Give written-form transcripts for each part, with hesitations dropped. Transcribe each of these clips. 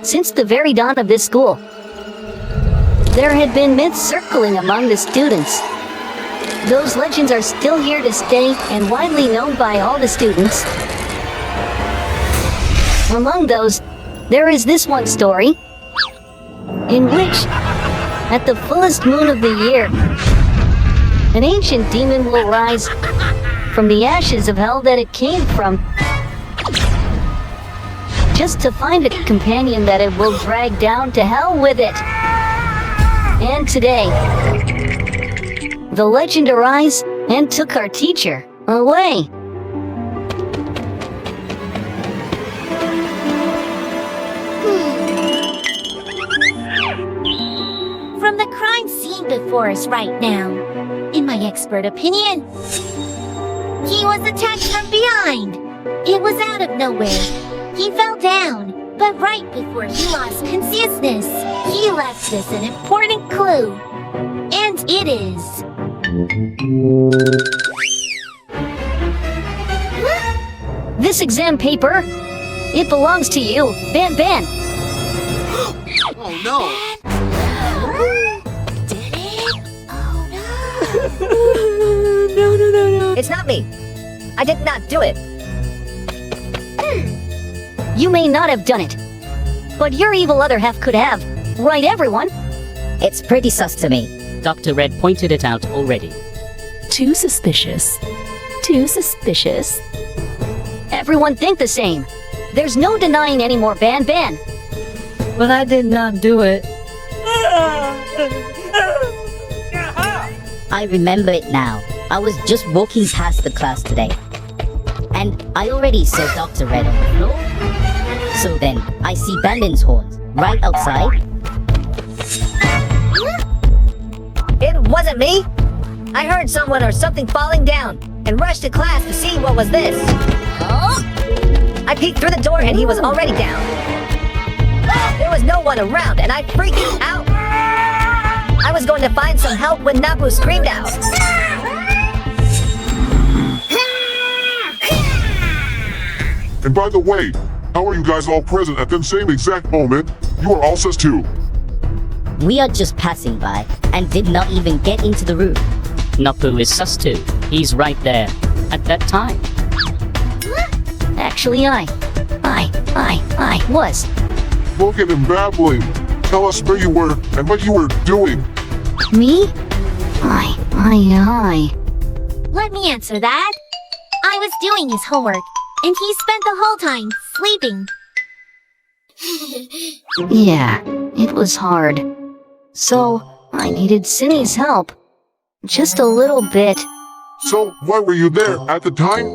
Since the very dawn of this school, there had been myths circling among the students. Those legends are still here to stay and widely known by all the students. Among those, there is this one story, in which, at the fullest moon of the year, an ancient demon will rise from the ashes of hell that it came from, just to find a companion that it will drag down to hell with it. And today, the legend arose and took our teacher away. From the crime scene before us right now, in my expert opinion, he was attacked from behind. It was out of nowhere. He fell down, but right before he lost consciousness, he left us an important clue. And it is... This exam paper, it belongs to you, BanBan. Oh no! Did it? Oh No. It's not me. I did not do it. You may not have done it, but your evil other half could have. Right, everyone? It's pretty sus to me. Dr. Red pointed it out already. Too suspicious. Too suspicious. Everyone think the same. There's no denying anymore, BanBan. But I did not do it. I remember it now. I was just walking past the class today, and I already saw Dr. Red on the floor. So then, I see BanBan's horns right outside. It wasn't me! I heard someone or something falling down, and rushed to class to see what was this. I peeked through the door and he was already down. There was no one around and I freaked out. I was going to find some help when Napu screamed out. And by the way, how are you guys all present at the same exact moment? You are all sus too. We are just passing by and did not even get into the room. Napu is sus too. He's right there. At that time. Actually, I was. Look at him babbling. Tell us where you were and what you were doing. Me? I. Let me answer that. I was doing his homework, and he spent the whole time sleeping. Yeah, it was hard. So, I needed Sini's help. Just a little bit. So, why were you there at the time?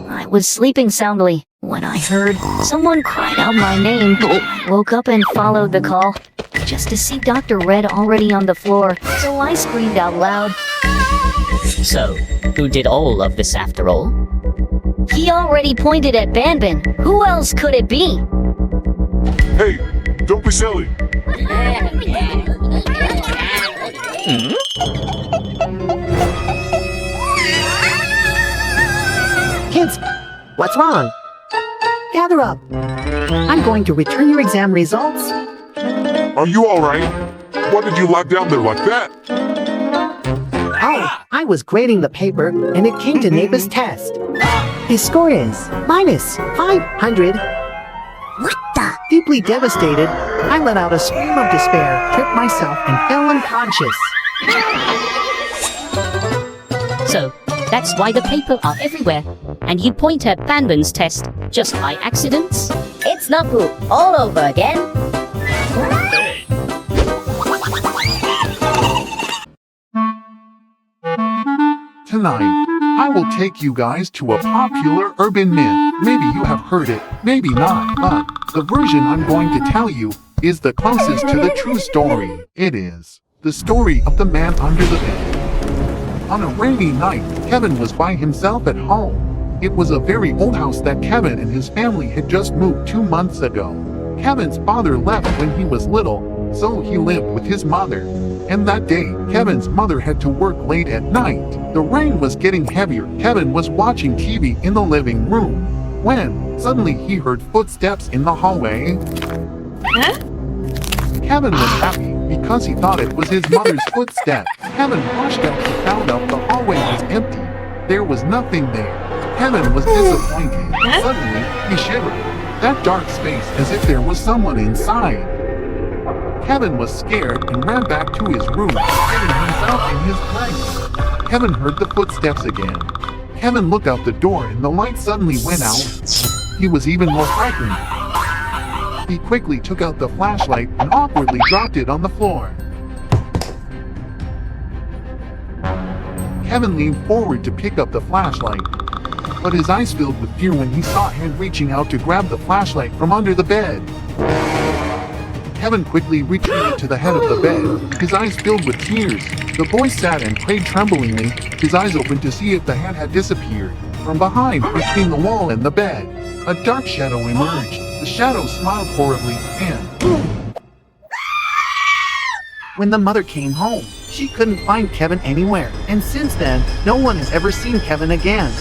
I was sleeping soundly when I heard someone cried out my name. I woke up and followed the call, just to see Dr. Red already on the floor, so I screamed out loud. So, who did all of this after all? He already pointed at BanBan. Who else could it be? Hey, don't be silly. Kids, what's wrong? Gather up. I'm going to return your exam results. Are you alright? What did you lock down there like that? Oh, I was grading the paper and it came to Napu's test. His score is -500. What the? Deeply devastated, I let out a scream of despair, tripped myself, and fell unconscious. So, that's why the paper are everywhere. And you point at BanBan's test just by accidents? It's Napu all over again. Tonight, I will take you guys to a popular urban myth. Maybe you have heard it, maybe not, but the version I'm going to tell you is the closest to the true story. It is the story of the man under the bed. On a rainy night, Kevin was by himself at home. It was a very old house that Kevin and his family had just moved 2 months ago. Kevin's father left when he was little, so he lived with his mother. And that day, Kevin's mother had to work late at night. The rain was getting heavier. Kevin was watching TV in the living room when suddenly he heard footsteps in the hallway. Kevin was happy because he thought it was his mother's footstep. Kevin rushed out and found out the hallway was empty. There was nothing there. Kevin was disappointed. Suddenly, he shivered. That dark space as if there was someone inside. Kevin was scared and ran back to his room, hiding himself in his place. Kevin heard the footsteps again. Kevin looked out the door and the light suddenly went out. He was even more frightened. He quickly took out the flashlight and awkwardly dropped it on the floor. Kevin leaned forward to pick up the flashlight, but his eyes filled with fear when he saw a hand reaching out to grab the flashlight from under the bed. Kevin quickly retreated to the head of the bed, his eyes filled with tears. The boy sat and prayed tremblingly, his eyes open to see if the hand had disappeared. From behind, between the wall and the bed, a dark shadow emerged. The shadow smiled horribly and boom! When the mother came home, she couldn't find Kevin anywhere, and since then, no one has ever seen Kevin again.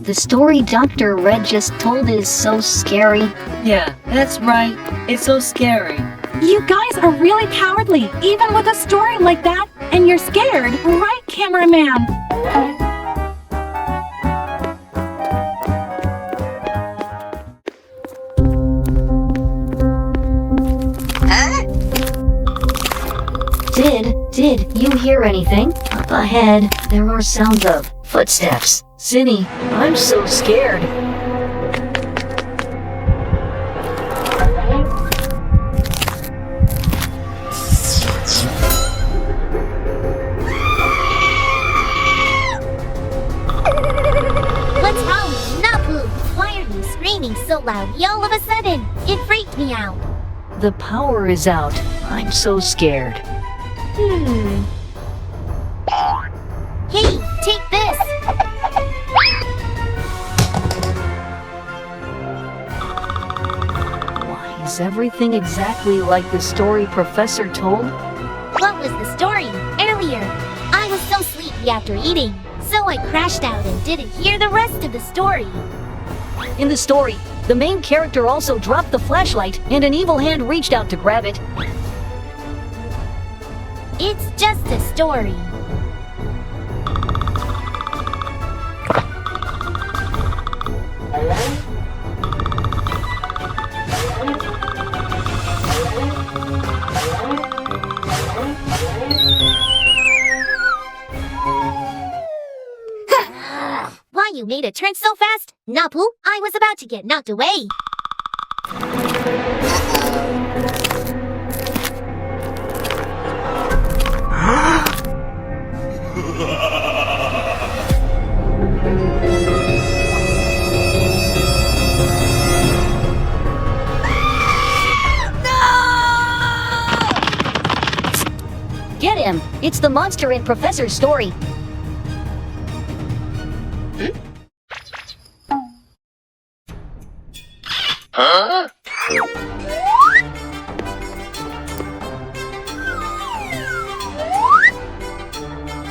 The story Dr. Red just told is so scary. Yeah, that's right. It's so scary. You guys are really cowardly, even with a story like that, and you're scared, right, cameraman? Did you hear anything? Up ahead, there are sounds of footsteps. Sini, I'm so scared. What's wrong, Napu? Why are you screaming so loud all of a sudden? It freaked me out. The power is out. I'm so scared. Hey, take this! Why is everything exactly like the story Professor told? What was the story? Earlier, I was so sleepy after eating, so I crashed out and didn't hear the rest of the story. In the story, the main character also dropped the flashlight and an evil hand reached out to grab it. It's just a story. Why you made it turn so fast? Napu, I was about to get knocked away. Get him! It's the monster in Professor's story.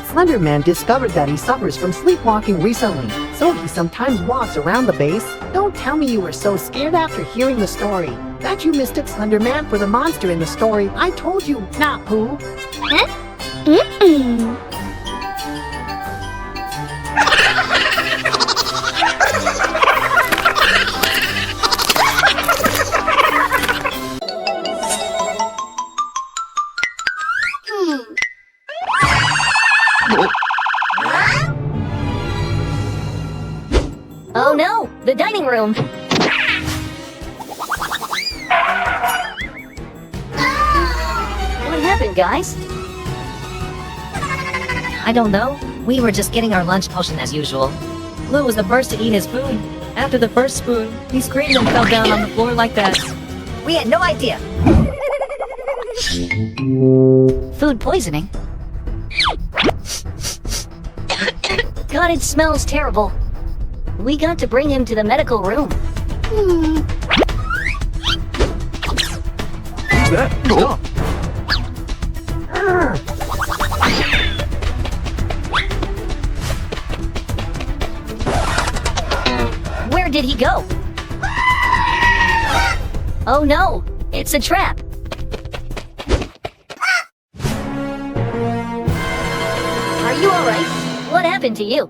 Slender Man discovered that he suffers from sleepwalking recently, so he sometimes walks around the base. Don't tell me you were so scared after hearing the story that you mistook Slender Man for the monster in the story. I told you, Napu. Oh no, the dining room. What happened, guys? I don't know. We were just getting our lunch potion as usual. Lou was the first to eat his food. After the first spoon, he screamed and fell down on the floor like that. We had no idea. Food poisoning? God, it smells terrible. We got to bring him to the medical room. Who's that? Stop. Where did he go? Oh no, it's a trap. Are you alright? What happened to you?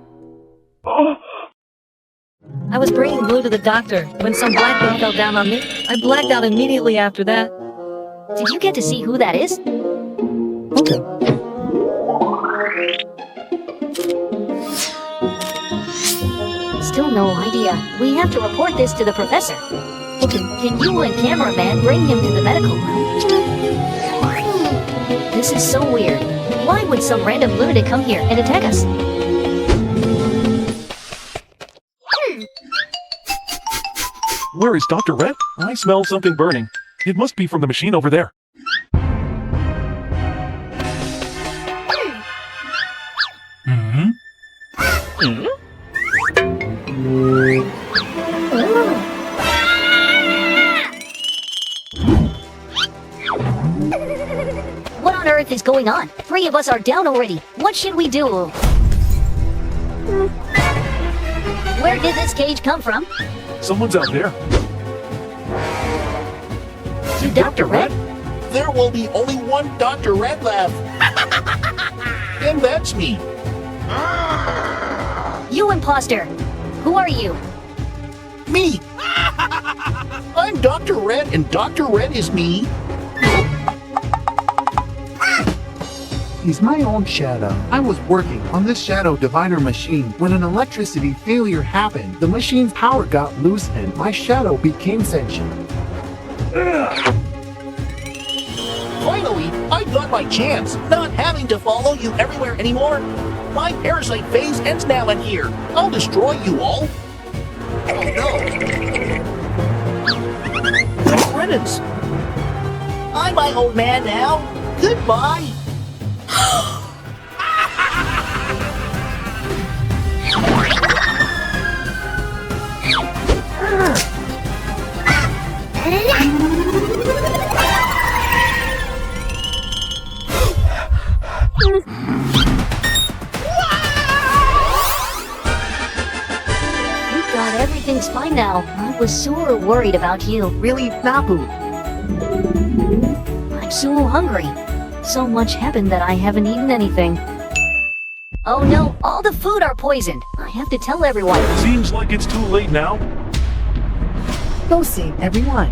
I was bringing Blue to the doctor when some black thing fell down on me. I blacked out immediately after that. Did you get to see who that is? Okay. Still no idea. We have to report this to the professor. Okay. Can you and Cameraman bring him to the medical room? This is so weird. Why would some random lunatic come here and attack us? Where is Dr. Red? I smell something burning. It must be from the machine over there. What on earth is going on? 3 of us are down already. What should we do? Where did this cage come from? Someone's out there. To Dr. Red? There will be only one Dr. Red left. And that's me. You imposter! Who are you? Me. I'm Dr. Red, and Dr. Red is me. He's my own shadow. I was working on this shadow divider machine when an electricity failure happened. The machine's power got loose and my shadow became sentient. Finally, I got my chance, not having to follow you everywhere anymore. My parasite phase ends now and here. I'll destroy you all. Oh no. Credits. I'm my own man now. Goodbye. Thank God everything's fine now. I was so worried about you. Really, Napu? I'm so hungry. So much happened that I haven't eaten anything. Oh no, all the food are poisoned. I have to tell everyone. Seems like it's too late now. Go save everyone.